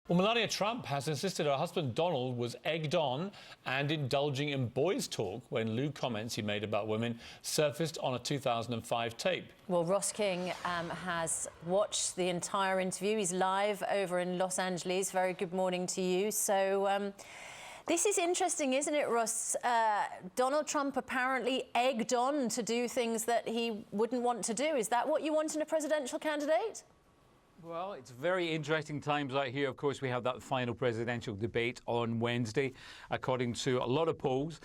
Well, Melania Trump has insisted her husband Donald was egged on and indulging in boys' talk when lewd comments he made about women surfaced on a 2005 tape. Well, Ross King has watched the entire interview. He's live over in Los Angeles. Very good morning to you. So this is interesting, isn't it, Ross? Donald Trump apparently egged on to do things that he wouldn't want to do. Is that what you want in a presidential candidate? Well, it's very interesting times out here. Of course, we have that final presidential debate on Wednesday. According to a lot of polls,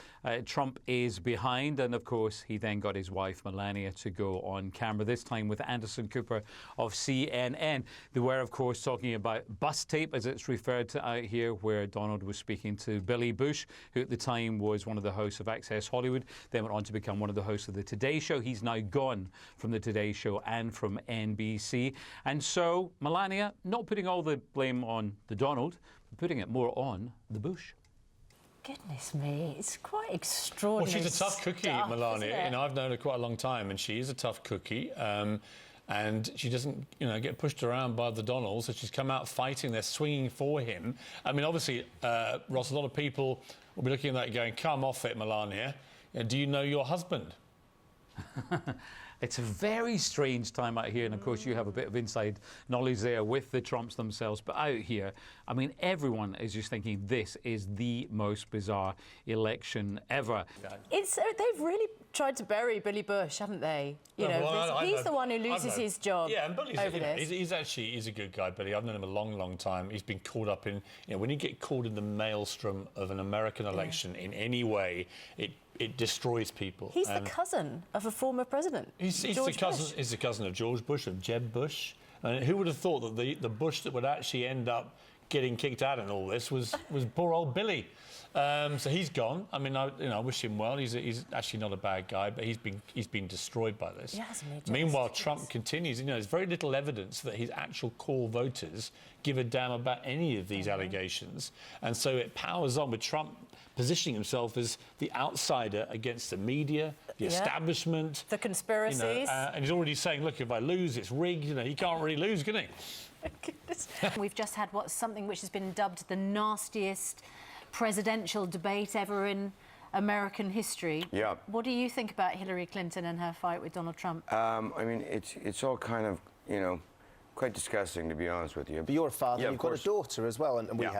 Trump is behind. And, of course, he then got his wife, Melania, to go on camera, this time with Anderson Cooper of CNN. They were, of course, talking about bus tape, as it's referred to out here, where Donald was speaking to Billy Bush, who at the time was one of the hosts of Access Hollywood, then went on to become one of the hosts of the Today Show. He's now gone from the Today Show and from NBC. And so Melania, not putting all the blame on the Donald, but putting it more on the Bush. Goodness me, it's quite extraordinary. Well, she's a tough cookie, stuff, Melania. You know, I've known her quite a long time, and she is a tough cookie. And she doesn't, get pushed around by the Donalds. So she's come out fighting. They're swinging for him. I mean, obviously, Ross, a lot of people will be looking at that going, "Come off it, Melania. Do you know your husband?" It's a very strange time out here, and of course you have a bit of inside knowledge there with the Trumps themselves. But out here, I mean, everyone is just thinking this is the most bizarre election ever. They've really tried to bury Billy Bush, haven't they? He's the one who loses his job. Yeah, and Billy's, over this. He's a good guy, Billy. I've known him a long, long time. He's been caught up in, when you get caught in the maelstrom of an American election in any way, it destroys people. He's the cousin of a former president. He's the cousin of George Bush, of Jeb Bush. And who would have thought that the Bush that would actually end up getting kicked out in all this was poor old Billy. So he's gone. I mean, I wish him well. He's actually not a bad guy, but he's been destroyed by this. Meanwhile, Trump continues. There's very little evidence that his actual core voters give a damn about any of these allegations, and so it powers on with Trump positioning himself as the outsider against the media, the establishment, the conspiracies, and he's already saying, "Look, if I lose, it's rigged." He can't really lose, can he? We've just had something which has been dubbed the nastiest presidential debate ever in American history. Yeah. What do you think about Hillary Clinton and her fight with Donald Trump? I mean, it's all kind of, quite disgusting, to be honest with you. But you're a father, you've got a daughter as well, and we have